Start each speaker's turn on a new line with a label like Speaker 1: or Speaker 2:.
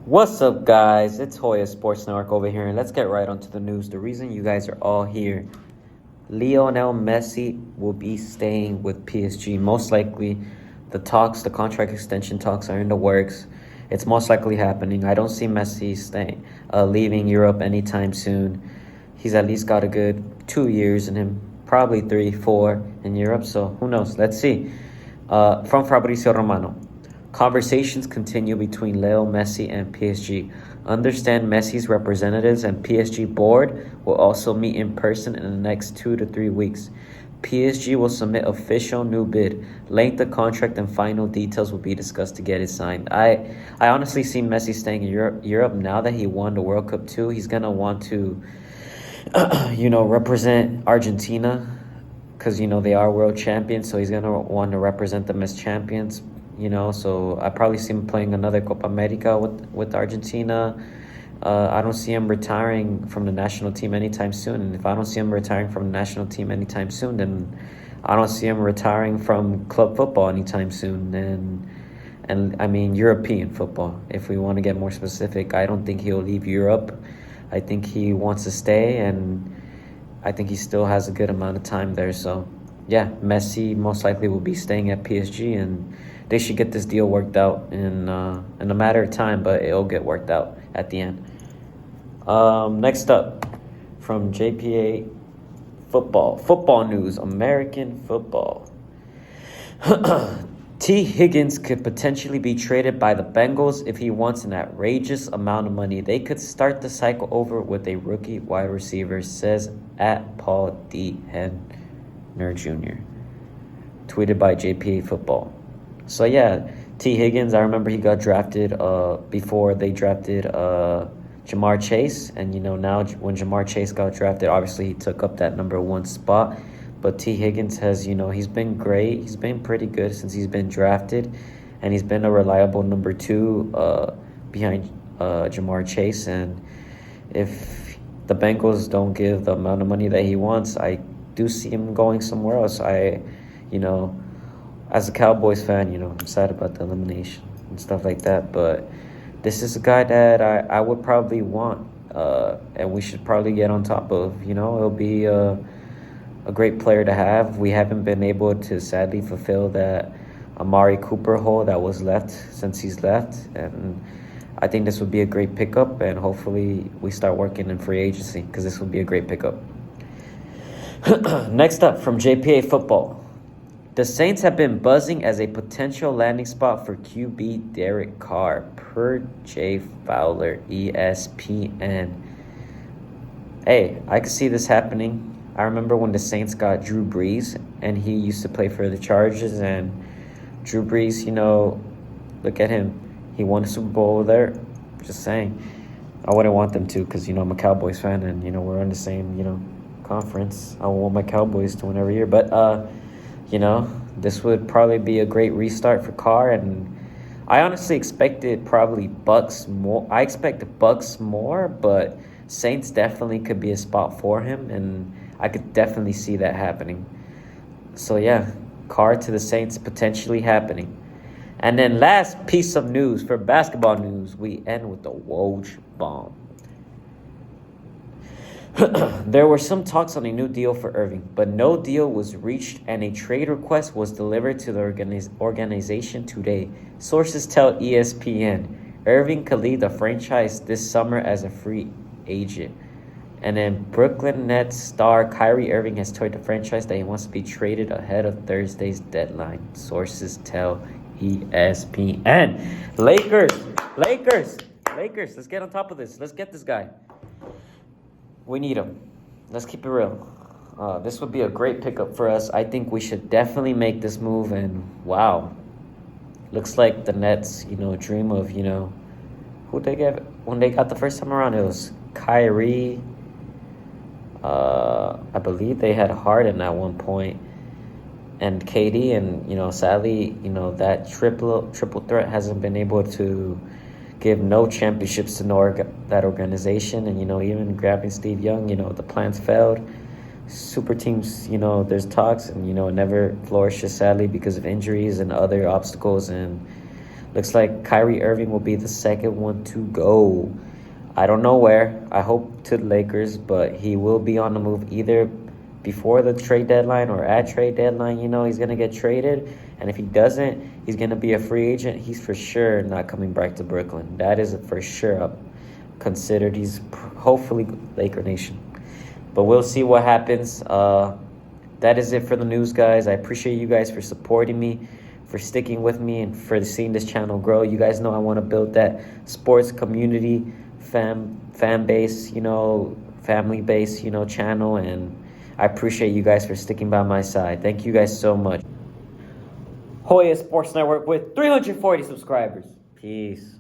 Speaker 1: What's up, guys? It's Hoya Sports Network over here, and let's get right onto the news. The reason you guys are all here, Lionel Messi will be staying with PSG. Most likely, the contract extension talks are in the works. It's most likely happening. I don't see Messi leaving Europe anytime soon. He's at least got a good 2 years in him, probably 3, 4 in Europe. So who knows? Let's see. From Fabrizio Romano. Conversations continue between Leo Messi and PSG. Understand Messi's representatives and PSG board will also meet in person in the next 2 to 3 weeks. PSG will submit official new bid. Length of contract and final details will be discussed to get it signed. I honestly see Messi staying in Europe now that he won the World Cup too. He's going to want to, represent Argentina because, they are world champions. So he's going to want to represent them as champions. So I probably see him playing another Copa America with Argentina. I don't see him retiring from the national team anytime soon. And if I don't see him retiring from the national team anytime soon, then I don't see him retiring from club football anytime soon. And I mean, European football, if we want to get more specific. I don't think he'll leave Europe. I think he wants to stay, and I think he still has a good amount of time there. So, yeah, Messi most likely will be staying at PSG, and they should get this deal worked out in a matter of time, but it'll get worked out at the end. Next up, from JPA football news, American football. T. Higgins could potentially be traded by the Bengals if he wants an outrageous amount of money. They could start the cycle over with a rookie wide receiver, says at Paul D. Henner Jr. Tweeted by JPA Football. So, yeah, T. Higgins, I remember he got drafted before they drafted Jamar Chase. And, now when Jamar Chase got drafted, obviously he took up that number 1 spot. But T. Higgins has, he's been great. He's been pretty good since he's been drafted. And he's been a reliable number 2 behind Jamar Chase. And if the Bengals don't give the amount of money that he wants, I do see him going somewhere else. As a Cowboys fan, I'm sad about the elimination and stuff like that. But this is a guy that I would probably want, and we should probably get on top of. It'll be a great player to have. We haven't been able to sadly fulfill that Amari Cooper hole that was left since he's left. And I think this would be a great pickup, and hopefully we start working in free agency because this would be a great pickup. Next up, from JPA Football. The Saints have been buzzing as a potential landing spot for QB Derek Carr, per Jay Fowler, ESPN. Hey, I could see this happening. I remember when the Saints got Drew Brees, and he used to play for the Chargers, and Drew Brees, look at him. He won a Super Bowl there. Just saying. I wouldn't want them to because, I'm a Cowboys fan, and, we're in the same, conference. I want my Cowboys to win every year. But, this would probably be a great restart for Carr, and I honestly expected probably Bucks more. I expect the Bucks more, but Saints definitely could be a spot for him, and I could definitely see that happening. So, yeah, Carr to the Saints potentially happening. And then last piece of news for basketball news, we end with the Woj bomb. There were some talks on a new deal for Irving, but no deal was reached, and a trade request was delivered to the organization today. Sources tell ESPN Irving could leave the franchise this summer as a free agent. And then Brooklyn Nets star Kyrie Irving has told the franchise that he wants to be traded ahead of Thursday's deadline. Sources tell ESPN. Lakers. Let's get on top of this. Let's get this guy. We need him. Let's keep it real. This would be a great pickup for us. I think we should definitely make this move. And wow, looks like the Nets, dream of, who they get when they got the first time around. It was Kyrie. I believe they had Harden at one point, and KD. And sadly, that triple threat hasn't been able to give no championships to that organization. And, even grabbing Steve Young, the plans failed. Super teams, there's talks, and, it never flourishes, sadly, because of injuries and other obstacles. And Looks like Kyrie Irving will be the second one to go. I don't know where. I hope to the Lakers, but he will be on the move either before the trade deadline or at trade deadline. You know, he's going to get traded. And if he doesn't, he's going to be a free agent. He's for sure not coming back to Brooklyn. That is for sure considered. He's hopefully Laker Nation. But we'll see what happens. That is it for the news, guys. I appreciate you guys for supporting me, for sticking with me, and for seeing this channel grow. You guys know I want to build that sports community, fan base, you know, family base, you know, channel. And I appreciate you guys for sticking by my side. Thank you guys so much. Joya Sports Network with 340 subscribers. Peace.